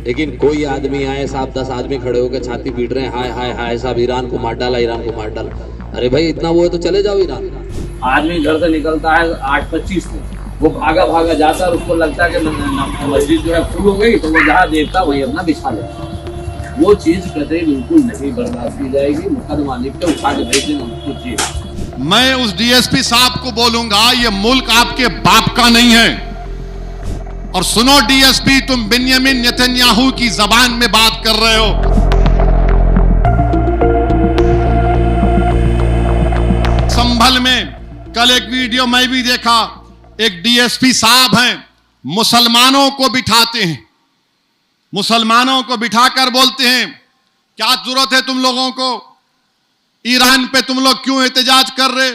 लेकिन कोई आदमी आए साहब 10 आदमी खड़े होकर छाती पीट रहे हैं, हाय हाय हाय साहब ईरान को मार डाला, ईरान को मार डाला। अरे भाई इतना वो है तो चले जाओ ईरान। आदमी घर से निकलता है 8:25 में, वो भागा भागा जाता है, उसको लगता है कि मस्जिद जो है फुल हो गई, तो वो जहाँ देखता वही अपना बिछा लेता। वो चीज कतई बिल्कुल नहीं बर्दाश्त की जाएगी। मुकदमा लिख के उठा के भेज देना उसको चीज। मैं उस डीएसपी साहब को बोलूंगा, ये मुल्क आपके बाप का नहीं है। और सुनो डीएसपी, तुम बिन्यामिन नेतन्याहू की जबान में बात कर रहे हो। संभल में कल एक वीडियो मैं भी देखा, एक डीएसपी साहब हैं, मुसलमानों को बिठाते हैं, मुसलमानों को बिठाकर बोलते हैं क्या जरूरत है तुम लोगों को, ईरान पे तुम लोग क्यों एहतजाज कर रहे,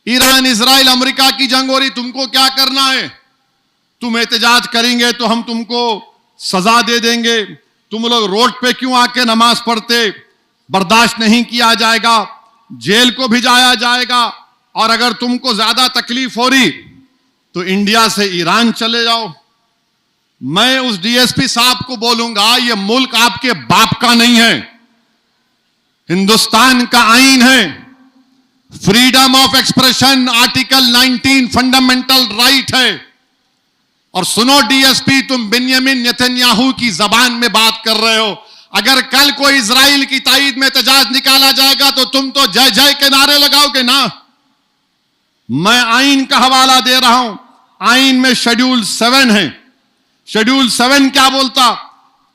ईरान इजराइल अमेरिका की जंग हो रही, तुमको क्या करना है, तुम एहतजाज करेंगे तो हम तुमको सजा दे देंगे, तुम लोग रोड पे क्यों आके नमाज पढ़ते, बर्दाश्त नहीं किया जाएगा, जेल को भिजाया जाएगा, और अगर तुमको ज्यादा तकलीफ हो रही तो इंडिया से ईरान चले जाओ। मैं उस डीएसपी साहब को बोलूंगा, यह मुल्क आपके बाप का नहीं है, हिंदुस्तान का आईन है, freedom of expression article 19 fundamental right है। और सुनो डीएसपी, तुम बिन्यामिन नेतन्याहू की जबान में बात कर रहे हो। अगर कल कोई इजराइल की ताईद में एहतजाज निकाला जाएगा तो तुम तो जय जय के नारे लगाओगे ना। मैं आईन का हवाला दे रहा हूं, आईन में शेड्यूल 7 है। शेड्यूल 7 क्या बोलता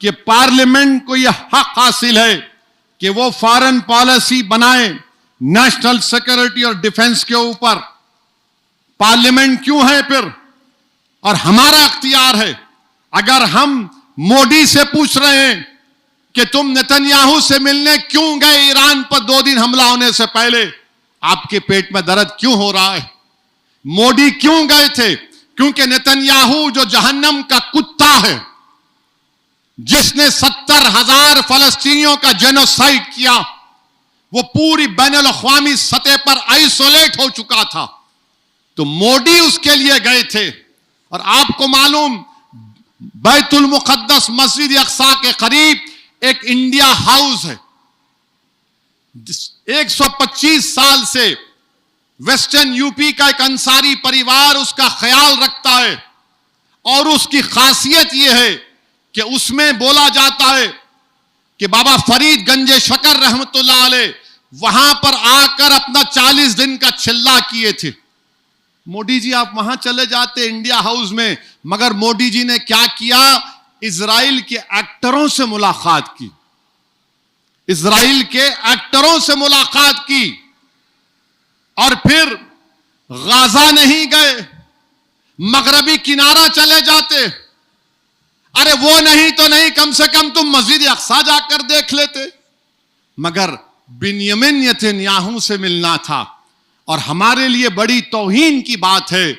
कि पार्लियामेंट को यह हक हासिल है कि वो फॉरेन पॉलिसी बनाए नेशनल सिक्योरिटी और डिफेंस के ऊपर। पार्लियामेंट क्यों है फिर, और हमारा अख्तियार है। अगर हम मोदी से पूछ रहे हैं कि तुम नेतन्याहू से मिलने क्यों गए ईरान पर 2 दिन हमला होने से पहले, आपके पेट में दर्द क्यों हो रहा है, मोदी क्यों गए थे, क्योंकि नेतन्याहू जो जहन्नम का कुत्ता है, जिसने 70,000 फलस्तीनियों का जेनोसाइड किया, वो पूरी बैनुल-अक़वामी सतह पर आइसोलेट हो चुका था, तो मोदी उसके लिए गए थे। और आपको मालूम, बैतुल मुक़द्दस मस्जिद अक़सा के करीब एक इंडिया हाउस है। 125 साल से वेस्टर्न यूपी का एक अंसारी परिवार उसका ख्याल रखता है, और उसकी खासियत यह है कि उसमें बोला जाता है कि बाबा फरीद गंजे शकर रहमतुल्लाह अलैह वहां पर आकर अपना 40 दिन का चिल्ला किए थे। मोदी जी आप वहां चले जाते इंडिया हाउस में, मगर मोदी जी ने क्या किया, इजराइल के एक्टरों से मुलाकात की, इजराइल के एक्टरों से मुलाकात की, और फिर गाजा नहीं गए, मगरबी किनारा चले जाते। अरे वो नहीं तो नहीं, कम से कम तुम मस्जिद अक़सा जाकर देख लेते। मगर बिन्यामिन नेतन्याहू से मिलना था। और हमारे लिए बड़ी तौहीन की बात है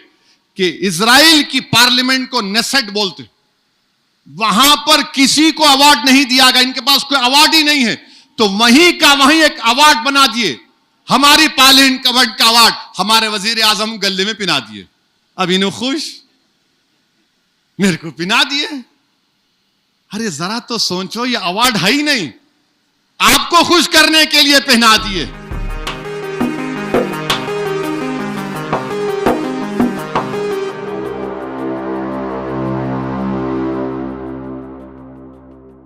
कि इजराइल की पार्लियामेंट को नेसेट बोलते, वहां पर किसी को अवार्ड नहीं दिया गया, इनके पास कोई अवार्ड ही नहीं है, तो वहीं का वहीं एक अवार्ड बना दिए, हमारी पार्लियामेंट का अवार्ड हमारे वजीर आजम गले में पिना दिए। अब इन्हें खुश, मेरे को पिना दिए। अरे जरा तो सोचो, ये अवार्ड है ही नहीं, आपको खुश करने के लिए पहना दिए।